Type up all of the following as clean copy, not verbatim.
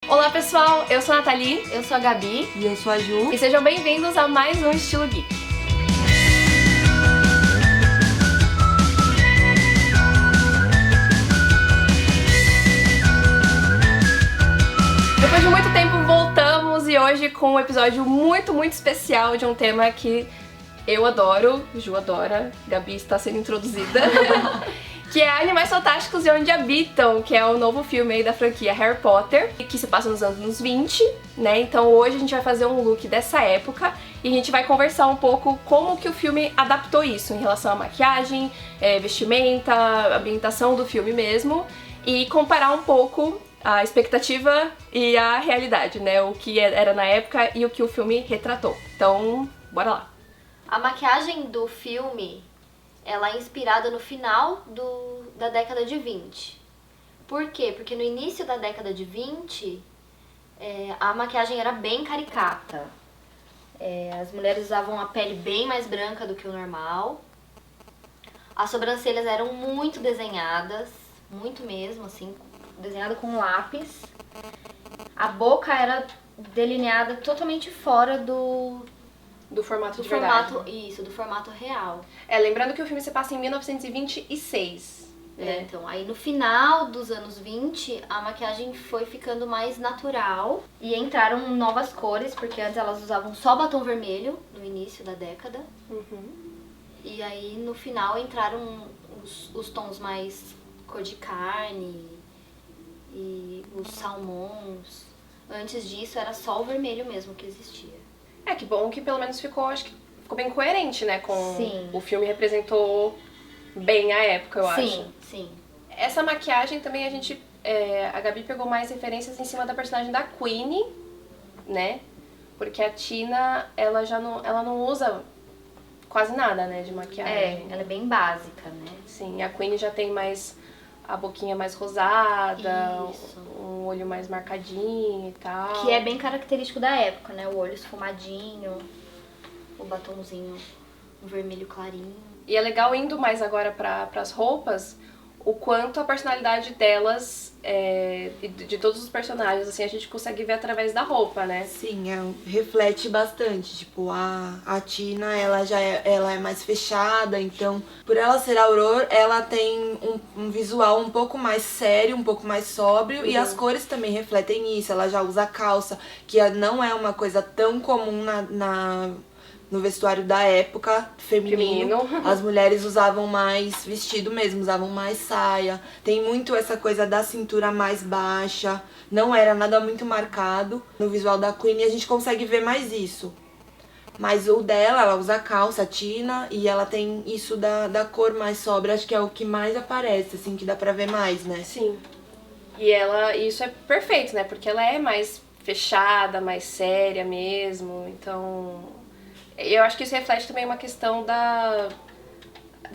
Olá pessoal, eu sou a Nathalie. Eu sou a Gabi. E eu sou a Ju. E sejam bem-vindos a mais um Estilo Geek. Depois de muito tempo voltamos e hoje com um episódio muito especial de um tema que eu adoro, Ju adora, Gabi está sendo introduzida, que é Animais Fantásticos e Onde Habitam, que é o novo filme aí da franquia Harry Potter, que se passa nos anos 20, né? Então hoje a gente vai fazer um look dessa época e a gente vai conversar um pouco como que o filme adaptou isso em relação à maquiagem, vestimenta, ambientação do filme mesmo, e comparar um pouco a expectativa e a realidade, né? O que era na época e o que o filme retratou. Então, bora lá! A maquiagem do filme, ela é inspirada no final da década de 20. Por quê? Porque no início da década de 20, a maquiagem era bem caricata. As mulheres usavam a pele bem mais branca do que o normal. As sobrancelhas eram muito desenhadas, muito mesmo, assim, desenhada com lápis. A boca era delineada totalmente fora do formato de verdade. Do formato real. Lembrando que o filme se passa em 1926. Então, aí no final dos anos 20, a maquiagem foi ficando mais natural e entraram novas cores, porque antes elas usavam só batom vermelho no início da década. E aí no final entraram os tons mais cor de carne e os salmões. Antes disso era só o vermelho mesmo que existia. Que bom que pelo menos acho que ficou bem coerente, né, com Sim. O filme representou bem a época, eu acho. Sim. Essa maquiagem também a Gabi pegou mais referências em cima da personagem da Queenie, né, porque a Tina, ela não usa quase nada, né, de maquiagem. Ela é bem básica, né? Sim, a Queenie já tem mais a boquinha mais rosada, Isso. um olho mais marcadinho e tal. Que é bem característico da época, né? O olho esfumadinho, o batomzinho, um vermelho clarinho. E é legal indo mais agora pras roupas, o quanto a personalidade delas, de todos os personagens, assim, a gente consegue ver através da roupa, né? Sim, reflete bastante. Tipo, a Tina, ela é mais fechada, então, por ela ser Aurora, ela tem um visual um pouco mais sério, um pouco mais sóbrio, e as cores também refletem isso. Ela já usa calça, que não é uma coisa tão comum no vestuário da época feminino. As mulheres usavam mais vestido mesmo, usavam mais saia. Tem muito essa coisa da cintura mais baixa. Não era nada muito marcado. No visual da Queen a gente consegue ver mais isso. Mas o dela, ela usa calça, Tina, e ela tem isso da cor mais sóbria. Acho que é o que mais aparece, assim, que dá pra ver mais, né? Sim. E isso é perfeito, né? Porque ela é mais fechada, mais séria mesmo. Então, eu acho que isso reflete também uma questão da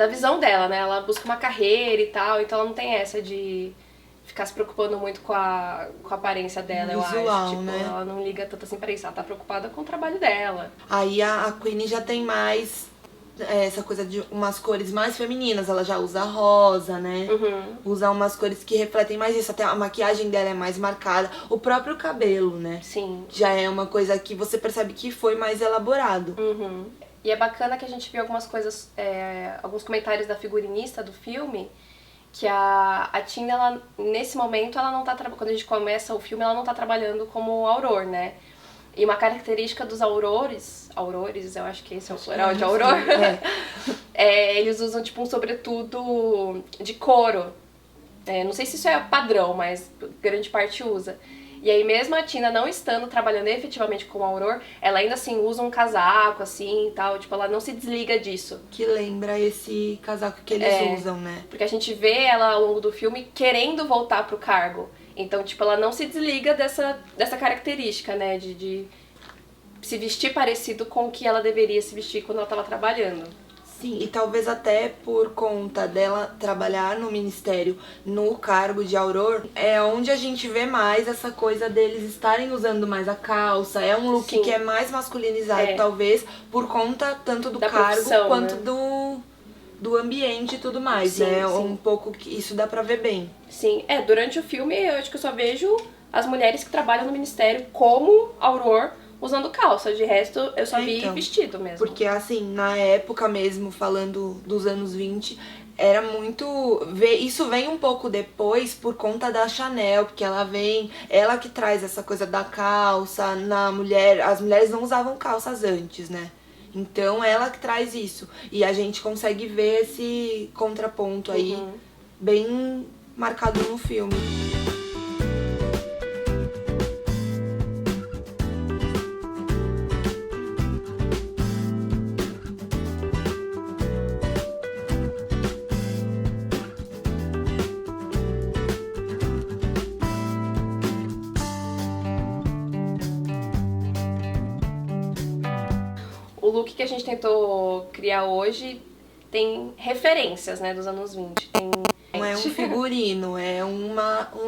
visão dela, né? Ela busca uma carreira e tal, então ela não tem essa de ficar se preocupando muito com a aparência dela, eu acho. Tipo, né? Ela não liga tanto assim pra isso, ela tá preocupada com o trabalho dela. Aí a Queen já tem mais essa coisa de umas cores mais femininas, ela já usa rosa, né? Usa umas cores que refletem mais isso, até a maquiagem dela é mais marcada, o próprio cabelo, né? Sim. Já é uma coisa que você percebe que foi mais elaborado. E é bacana que a gente vê algumas coisas, alguns comentários da figurinista do filme, que a Tina, ela, nesse momento, ela não tá quando a gente começa o filme, ela não tá trabalhando como Auror, né? E uma característica dos aurores, eu acho que esse é o plural de auror, eles usam tipo um sobretudo de couro. Não sei se isso é padrão, mas grande parte usa. E aí mesmo a Tina não estando trabalhando efetivamente como auror, ela ainda assim usa um casaco assim e tal, tipo, ela não se desliga disso. Que lembra esse casaco que eles usam, né? Porque a gente vê ela ao longo do filme querendo voltar pro cargo. Então, tipo, ela não se desliga dessa característica, né, de se vestir parecido com o que ela deveria se vestir quando ela tava trabalhando. Sim, e talvez até por conta dela trabalhar no ministério, no cargo de Auror, é onde a gente vê mais essa coisa deles estarem usando mais a calça. É um look Sim. que é mais masculinizado, talvez, por conta tanto do cargo profissão, quanto né? do ambiente e tudo mais, Sim, né? sim. Um pouco que isso dá pra ver bem. Sim, durante o filme eu acho que eu só vejo as mulheres que trabalham no ministério como Aurora usando calça. De resto, eu só vi Então, vestido mesmo. Porque, assim, na época mesmo, falando dos anos 20, era muito... Isso vem um pouco depois por conta da Chanel, porque ela que traz essa coisa da calça na mulher. As mulheres não usavam calças antes, né? Então, ela que traz isso. E a gente consegue ver esse contraponto aí, bem marcado no filme. O look que a gente tentou criar hoje tem referências, né, dos anos 20. Não é um figurino, é um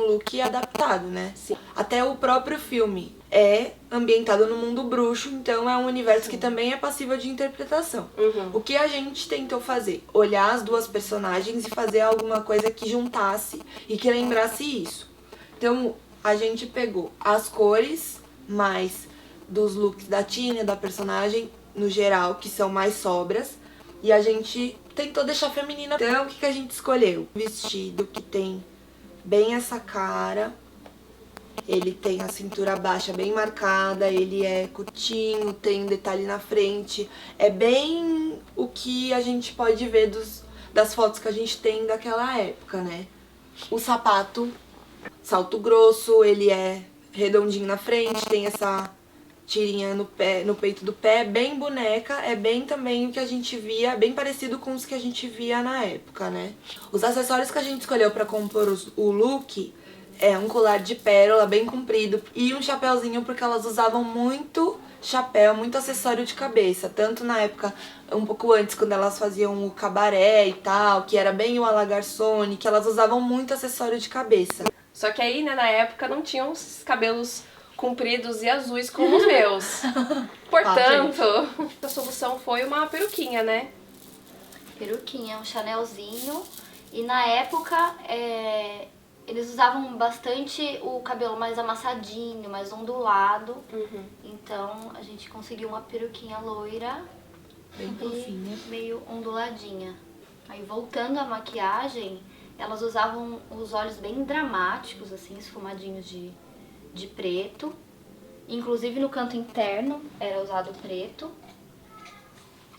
look adaptado, né? Sim. Até o próprio filme é ambientado no mundo bruxo, então é um universo que também é passível de interpretação. O que a gente tentou fazer? Olhar as duas personagens e fazer alguma coisa que juntasse e que lembrasse isso. Então, a gente pegou as cores mais dos looks da Tina, da personagem, no geral, que são mais sobras, e a gente tentou deixar feminina. Então, o que a gente escolheu? Um vestido que tem bem essa cara, ele tem a cintura baixa bem marcada, ele é curtinho, tem um detalhe na frente, é bem o que a gente pode ver das fotos que a gente tem daquela época, né? O sapato, salto grosso, ele é redondinho na frente, tem essa tirinha no peito do pé, bem boneca, é bem também o que a gente via, bem parecido com os que a gente via na época, né? Os acessórios que a gente escolheu pra compor o look é um colar de pérola bem comprido e um chapéuzinho, porque elas usavam muito chapéu, muito acessório de cabeça, tanto na época, um pouco antes, quando elas faziam o cabaré e tal, que era bem o à la garçonne, que elas usavam muito acessório de cabeça. Só que aí, né, na época não tinham os cabelos compridos e azuis como os meus. Portanto, a solução foi uma peruquinha, né? Peruquinha, um chanelzinho. E na época, eles usavam bastante o cabelo mais amassadinho, mais ondulado. Então, a gente conseguiu uma peruquinha loira Bem fofinha. meio onduladinha. Aí, voltando à maquiagem, elas usavam os olhos bem dramáticos, assim, esfumadinhos de preto. Inclusive no canto interno era usado preto.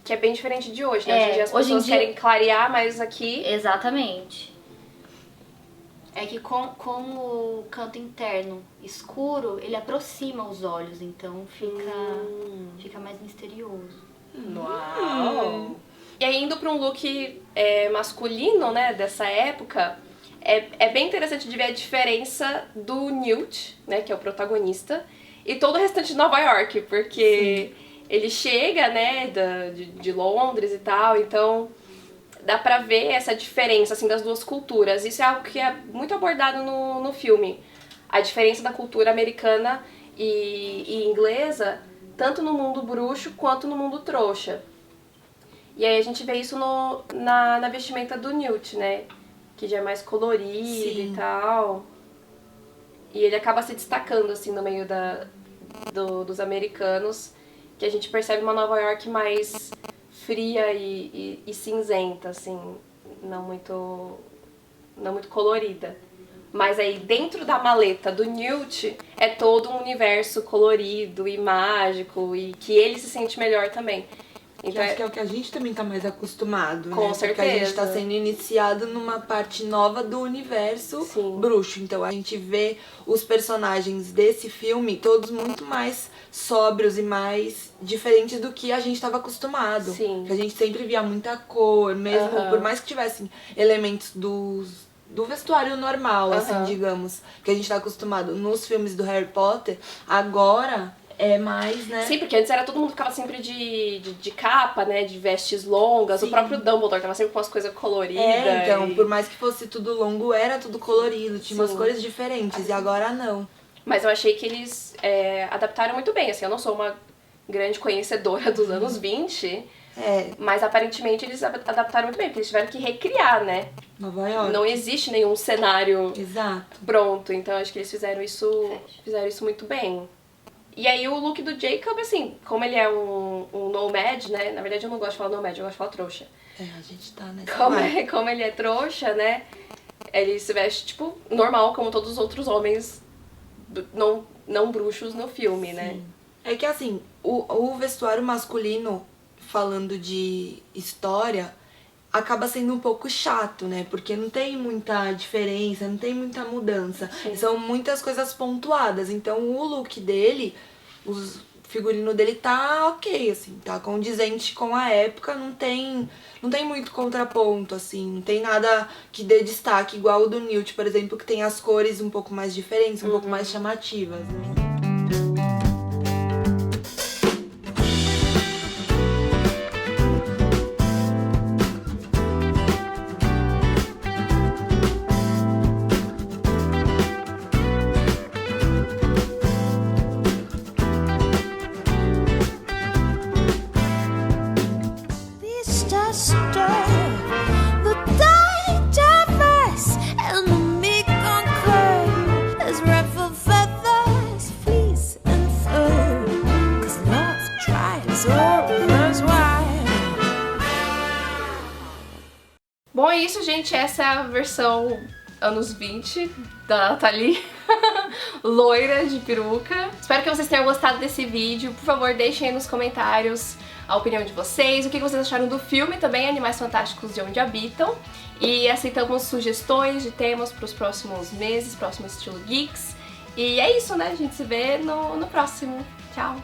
Que é bem diferente de hoje, né? Hoje em dia as hoje em pessoas dia- querem clarear, mas aqui... Exatamente. É que com o canto interno escuro, ele aproxima os olhos, então fica mais misterioso. Uau! E aí, indo pra um look masculino, né, dessa época, é bem interessante de ver a diferença do Newt, né, que é o protagonista, e todo o restante de Nova York, porque ele chega, né, de Londres e tal, então dá pra ver essa diferença, assim, das duas culturas. Isso é algo que é muito abordado no filme. A diferença da cultura americana e inglesa, tanto no mundo bruxo quanto no mundo trouxa. E aí a gente vê isso na vestimenta do Newt, né? Que já é mais colorido e tal. E ele acaba se destacando, assim, no meio dos americanos, que a gente percebe uma Nova York mais fria e cinzenta, assim, não muito colorida. Mas aí dentro da maleta do Newt é todo um universo colorido e mágico e que ele se sente melhor também. Então, acho que é o que a gente também tá mais acostumado, né? Com Porque a gente certeza. tá sendo iniciado numa parte nova do universo bruxo. Então a gente vê os personagens desse filme todos muito mais sóbrios e mais diferentes do que a gente tava acostumado. Sim. Que a gente sempre via muita cor, mesmo por mais que tivessem elementos do vestuário normal, assim, digamos, que a gente tá acostumado nos filmes do Harry Potter, agora é mais, né? Sim, porque antes era todo mundo ficava sempre de capa, né? De vestes longas. Sim. O próprio Dumbledore tava sempre com as coisas coloridas. Então, por mais que fosse tudo longo, era tudo colorido, tinha umas cores diferentes, e agora não. Mas eu achei que eles adaptaram muito bem, assim, eu não sou uma grande conhecedora dos anos 20, Mas aparentemente eles adaptaram muito bem, porque eles tiveram que recriar, né? Nova York. Não existe nenhum cenário Exato. pronto, então acho que eles fizeram isso muito bem. E aí o look do Jacob, assim, como ele é um nomad, né? Na verdade eu não gosto de falar nomad, eu gosto de falar trouxa. A gente tá nessa Como ele é trouxa, né? Ele se veste, tipo, normal, como todos os outros homens não bruxos no filme, né? É que assim, o vestuário masculino, falando de história, acaba sendo um pouco chato, né? Porque não tem muita diferença, não tem muita mudança. Sim. São muitas coisas pontuadas. Então o look dele, o figurino dele tá ok, assim, tá condizente com a época, não tem muito contraponto, assim, não tem nada que dê destaque, igual o do Newt, por exemplo, que tem as cores um pouco mais diferentes, um pouco mais chamativas, né? Bom, é isso, gente. Essa é a versão anos 20 da Nathalie, loira de peruca. Espero que vocês tenham gostado desse vídeo. Por favor, deixem aí nos comentários a opinião de vocês, o que vocês acharam do filme também, Animais Fantásticos de Onde Habitam. E aceitamos sugestões de temas para os próximos meses, próximo Estilo Geeks. E é isso, né? A gente se vê no próximo. Tchau!